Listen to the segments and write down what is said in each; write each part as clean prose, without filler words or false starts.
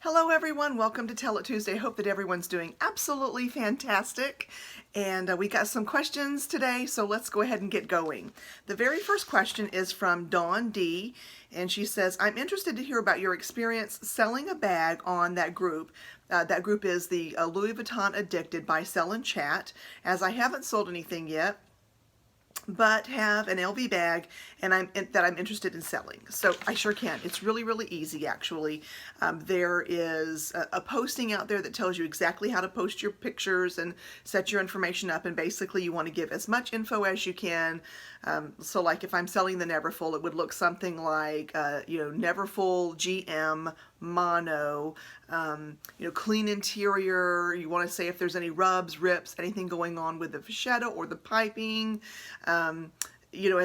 Hello everyone, welcome to Tell It Tuesday. Hope that everyone's doing absolutely fantastic. And we got some questions today, so let's go ahead and get going. The very first question is from Dawn D, and she says, I'm interested to hear about your experience selling a bag on that group. That group is the Louis Vuitton Addicted by Sell and Chat, as I haven't sold anything yet, but have an LV bag and I'm interested in selling. So I sure can. It's really easy actually. There is a posting out there that tells you exactly how to post your pictures and set your information up, and basically you want to give as much info as you can. So like if I'm selling the Neverfull, it would look something like Neverfull GM mono, clean interior. You want to say if there's any rubs, rips, anything going on with the vachetta or the piping, and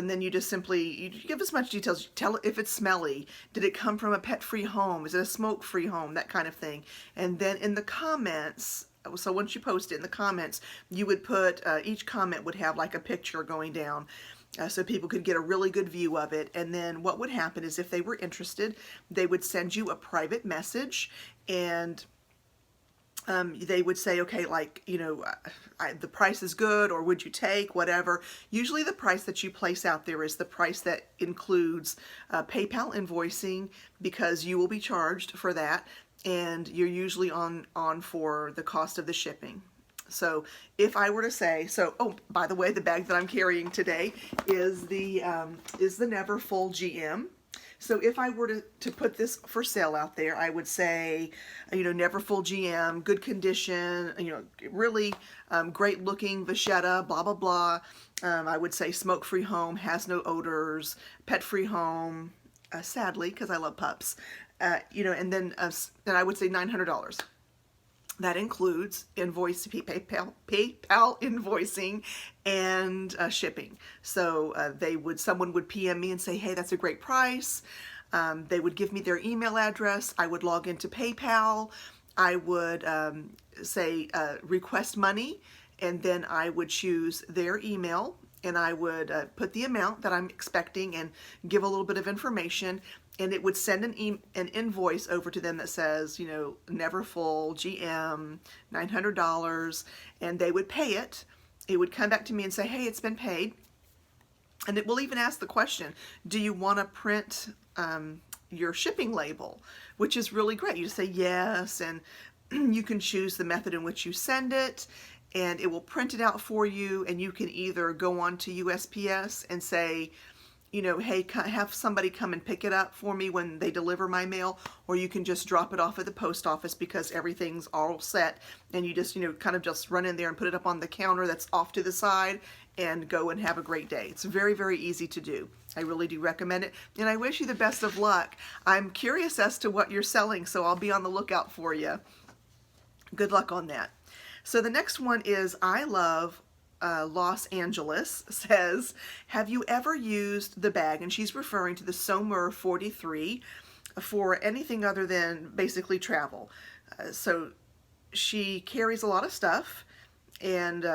then you just simply give as much details. Tell if it's smelly. Did it come from a pet-free home? Is it a smoke-free home? That kind of thing. And then in the comments, so once you post it in the comments, you would put, each comment would have like a picture going down. So people could get a really good view of it. And then what would happen is if they were interested, they would send you a private message, and they would say, okay, like, the price is good, or would you take whatever. Usually the price that you place out there is the price that includes PayPal invoicing, because you will be charged for that, and you're usually on for the cost of the shipping. So if I were to say, oh, by the way, the bag that I'm carrying today is the Neverfull GM. So if I were to put this for sale out there, I would say, Neverfull GM, good condition, really great looking vachetta, blah, blah, blah. I would say smoke-free home, has no odors, pet-free home, sadly, because I love pups, and then I would say $900. That includes PayPal invoicing and shipping. So someone would PM me and say, hey, that's a great price. They would give me their email address. I would log into PayPal. I would say request money, and then I would choose their email, and I would put the amount that I'm expecting and give a little bit of information, and it would send an invoice over to them that says, Neverfull GM, $900, and they would pay it. It would come back to me and say, hey, it's been paid. And it will even ask the question, do you want to print your shipping label? Which is really great. You just say yes, and you can choose the method in which you send it, and it will print it out for you, and you can either go on to USPS and say, hey, have somebody come and pick it up for me when they deliver my mail, or you can just drop it off at the post office because everything's all set, and you just, kind of just run in there and put it up on the counter that's off to the side and go and have a great day. It's very easy to do. I really do recommend it, and I wish you the best of luck. I'm curious as to what you're selling, so I'll be on the lookout for you. Good luck on that. So the next one is I Love Los Angeles says, have you ever used the bag, and she's referring to the Sommer 43, for anything other than basically travel. So she carries a lot of stuff, and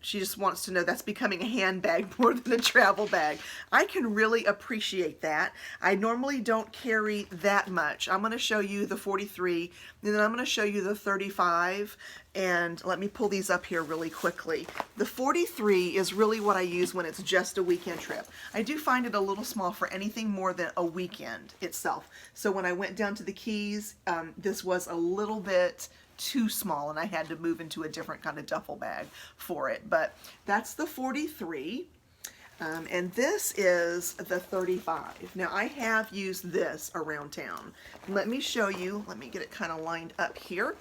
she just wants to know that's becoming a handbag more than a travel bag. I can really appreciate that. I normally don't carry that much. I'm going to show you the 43, and then I'm going to show you the 35, and let me pull these up here really quickly. The 43 is really what I use when it's just a weekend trip. I do find it a little small for anything more than a weekend itself. So when I went down to the Keys, this was a little bit too small, and I had to move into a different kind of duffel bag for it. But that's the 43, and this is the 35. Now I have used this around town. Let me show you, let me get it kind of lined up here,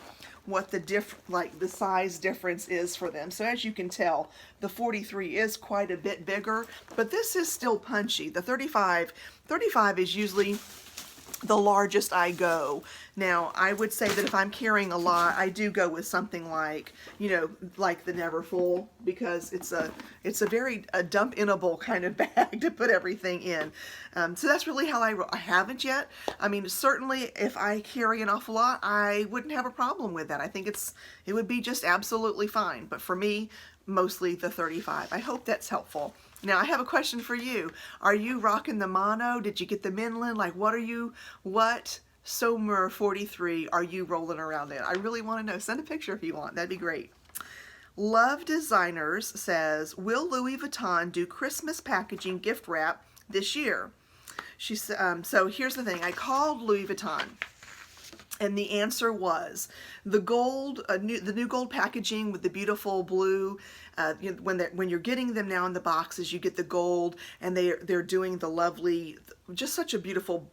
what the size difference is for them. So as you can tell, the 43 is quite a bit bigger, but this is still punchy. The 35 is usually the largest I go. Now, I would say that if I'm carrying a lot, I do go with something like, like the Neverfull, because it's a very dump-inable kind of bag to put everything in. So that's really how I haven't yet. I mean, certainly if I carry an awful lot, I wouldn't have a problem with that. I think it would be just absolutely fine. But for me, mostly the 35. I hope that's helpful. Now I have a question for you. Are you rocking the mono? Did you get the Minland? Like what Somer43 are you rolling around in? I really want to know. Send a picture if you want. That'd be great. Love Designers says, will Louis Vuitton do Christmas packaging gift wrap this year? So here's the thing. I called Louis Vuitton, and the answer was the gold, the new gold packaging with the beautiful blue. When you're getting them now in the boxes, you get the gold, and they're doing the lovely, just such a beautiful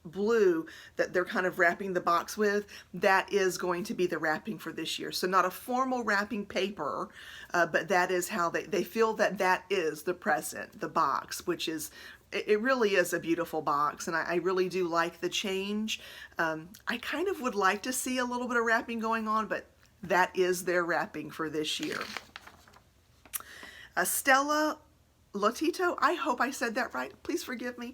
blue that they're kind of wrapping the box with. That is going to be the wrapping for this year. So not a formal wrapping paper, but that is how they feel that is the present, the box, which is, it really is a beautiful box, and I really do like the change. I kind of would like to see a little bit of wrapping going on, but that is their wrapping for this year. Stella Lotito, I hope I said that right, please forgive me,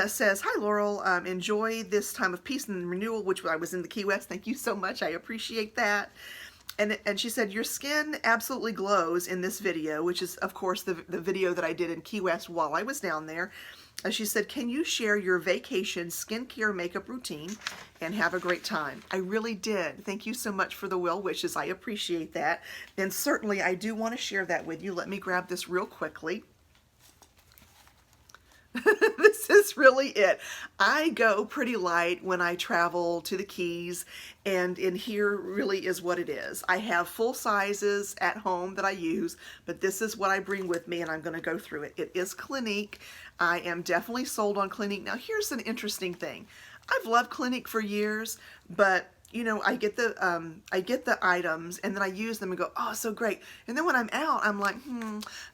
says, hi Laurel, enjoy this time of peace and renewal, which I was in the Key West. Thank you so much, I appreciate that. And she said, your skin absolutely glows in this video, which is, of course, the video that I did in Key West while I was down there. She said, can you share your vacation skincare makeup routine and have a great time? I really did. Thank you so much for the well wishes. I appreciate that. And certainly, I do want to share that with you. Let me grab this real quickly. This is really it. I go pretty light when I travel to the Keys, and in here really is what it is. I have full sizes at home that I use, but this is what I bring with me, and I'm going to go through it. It is Clinique. I am definitely sold on Clinique. Now here's an interesting thing. I've loved Clinique for years, but you know, I get the items and then I use them and go, oh, so great. And then when I'm out, I'm like,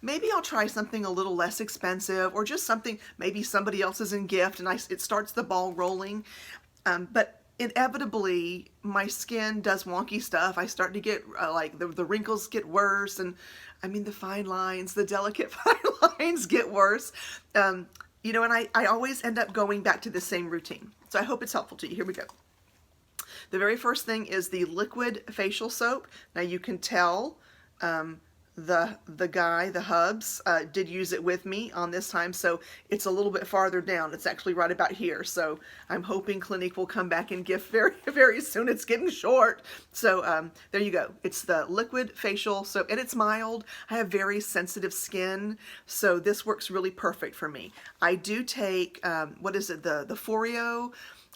maybe I'll try something a little less expensive, or just something maybe somebody else is in gift, and it starts the ball rolling. But inevitably, my skin does wonky stuff. I start to get like the wrinkles get worse, and I mean the fine lines, the delicate fine lines get worse. You know, and I always end up going back to the same routine. So I hope it's helpful to you. Here we go. The very first thing is the liquid facial soap. Now you can tell the guy, the Hubs, did use it with me on this time, so it's a little bit farther down. It's actually right about here, so I'm hoping Clinique will come back and gift very, very soon. It's getting short. So there you go. It's the liquid facial soap, and it's mild. I have very sensitive skin, so this works really perfect for me. I do take, what is it, the Foreo.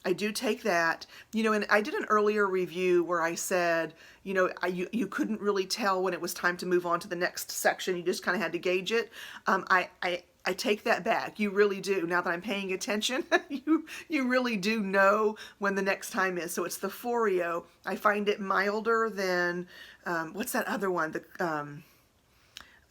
I do take that, you know, and I did an earlier review where I said, you know, you couldn't really tell when it was time to move on to the next section. You just kind of had to gauge it. I take that back. You really do. Now that I'm paying attention, you really do know when the next time is. So it's the Foreo. I find it milder than, what's that other one?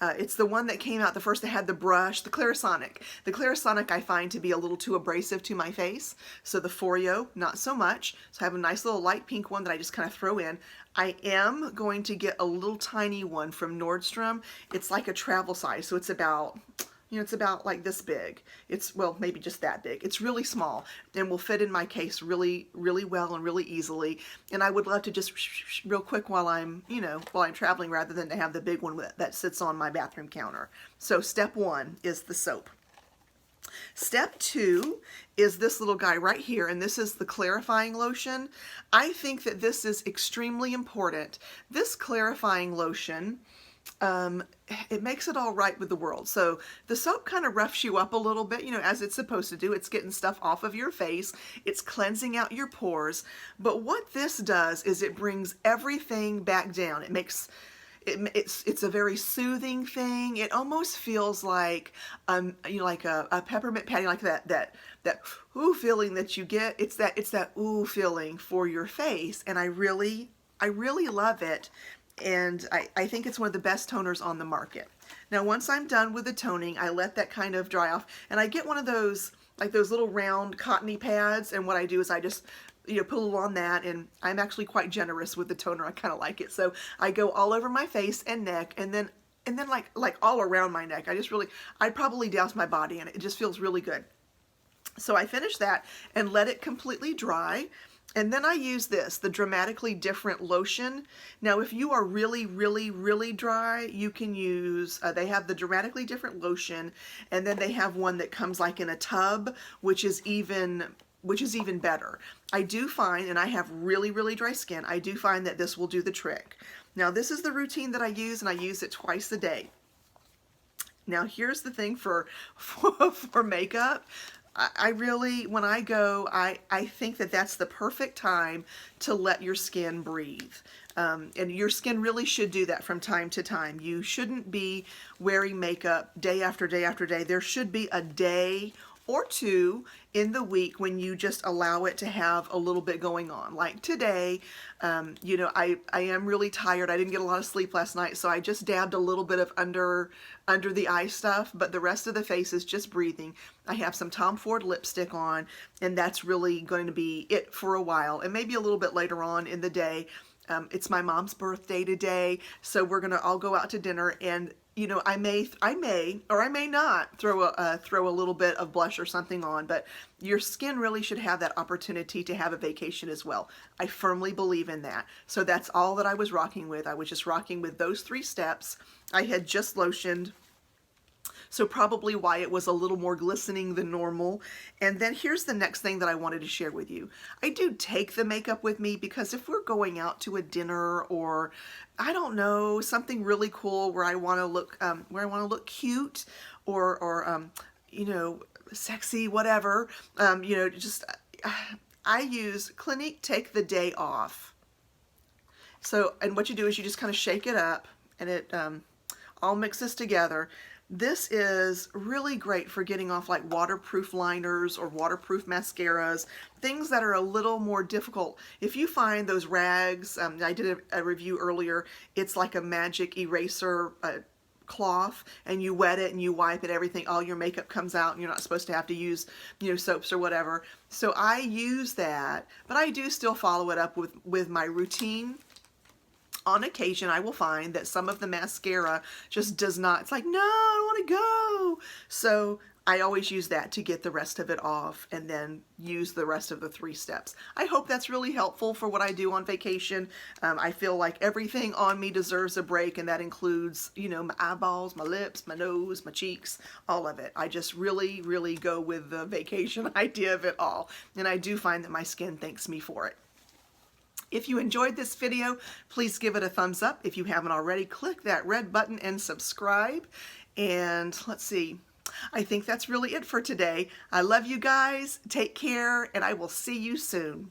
It's the one that came out the first that had the brush, the Clarisonic. The Clarisonic I find to be a little too abrasive to my face, so the Foreo, not so much. So I have a nice little light pink one that I just kind of throw in. I am going to get a little tiny one from Nordstrom. It's like a travel size, so it's about, you know, it's about like this big. It's, well, maybe just that big. It's really small and will fit in my case really, really well and really easily. And I would love to just real quick while I'm, you know, while I'm traveling, rather than to have the big one that sits on my bathroom counter. So step one is the soap. Step two is this little guy right here, and this is the clarifying lotion. I think that this is extremely important. This clarifying lotion, it makes it all right with the world. So the soap kind of roughs you up a little bit, you know, as it's supposed to do. It's getting stuff off of your face. It's cleansing out your pores. But what this does is it brings everything back down. It makes it's a very soothing thing. It almost feels like you know, like a peppermint patty, like that ooh feeling that you get. It's that ooh feeling for your face, and I really love it. And I think it's one of the best toners on the market. Now, once I'm done with the toning, I let that kind of dry off, and I get one of those, like those little round cottony pads, and what I do is I just, you know, put a little on that, and I'm actually quite generous with the toner. I kind of like it. So I go all over my face and neck, and then like all around my neck. I probably douse my body in it. It just feels really good. So I finish that and let it completely dry. And then I use this, the Dramatically Different lotion. Now, if you are really, really, really dry, you can use, they have the Dramatically Different lotion, and then they have one that comes like in a tub, which is even which is even better. I do find, and I have really, really dry skin, I do find that this will do the trick. Now this is the routine that I use, and I use it twice a day. Now here's the thing for makeup. I really, when I go, I think that that's the perfect time to let your skin breathe. And your skin really should do that from time to time. You shouldn't be wearing makeup day after day after day. There should be a day or two in the week when you just allow it to have a little bit going on. Like today, you know, I am really tired. I didn't get a lot of sleep last night, so I just dabbed a little bit of under the eye stuff, but the rest of the face is just breathing. I have some Tom Ford lipstick on, and that's really going to be it for a while, and maybe a little bit later on in the day. It's my mom's birthday today, so we're gonna all go out to dinner, and you know, I may or I may not throw a little bit of blush or something on, but your skin really should have that opportunity to have a vacation as well. I firmly believe in that. So that's all that I was rocking with. I was just rocking with those 3 steps. I had just lotioned, so probably why it was a little more glistening than normal. And then here's the next thing that I wanted to share with you. I do take the makeup with me because if we're going out to a dinner, or I don't know, something really cool where I want to look cute, or you know, sexy, whatever, you know, just I use Clinique Take the Day Off. So, and what you do is you just kind of shake it up, and it all mixes together. This is really great for getting off like waterproof liners or waterproof mascaras, things that are a little more difficult. If you find those rags, I did a review earlier, it's like a magic eraser cloth, and you wet it and you wipe it, everything, all your makeup comes out, and you're not supposed to have to use, you know, soaps or whatever. So I use that, but I do still follow it up with my routine. On occasion, I will find that some of the mascara just does not, it's like, no, I don't want to go. So I always use that to get the rest of it off, and then use the rest of the 3 steps. I hope that's really helpful for what I do on vacation. I feel like everything on me deserves a break, and that includes, you know, my eyeballs, my lips, my nose, my cheeks, all of it. I just really, really go with the vacation idea of it all. And I do find that my skin thanks me for it. If you enjoyed this video, please give it a thumbs up. If you haven't already, click that red button and subscribe. And let's see, I think that's really it for today. I love you guys. Take care, and I will see you soon.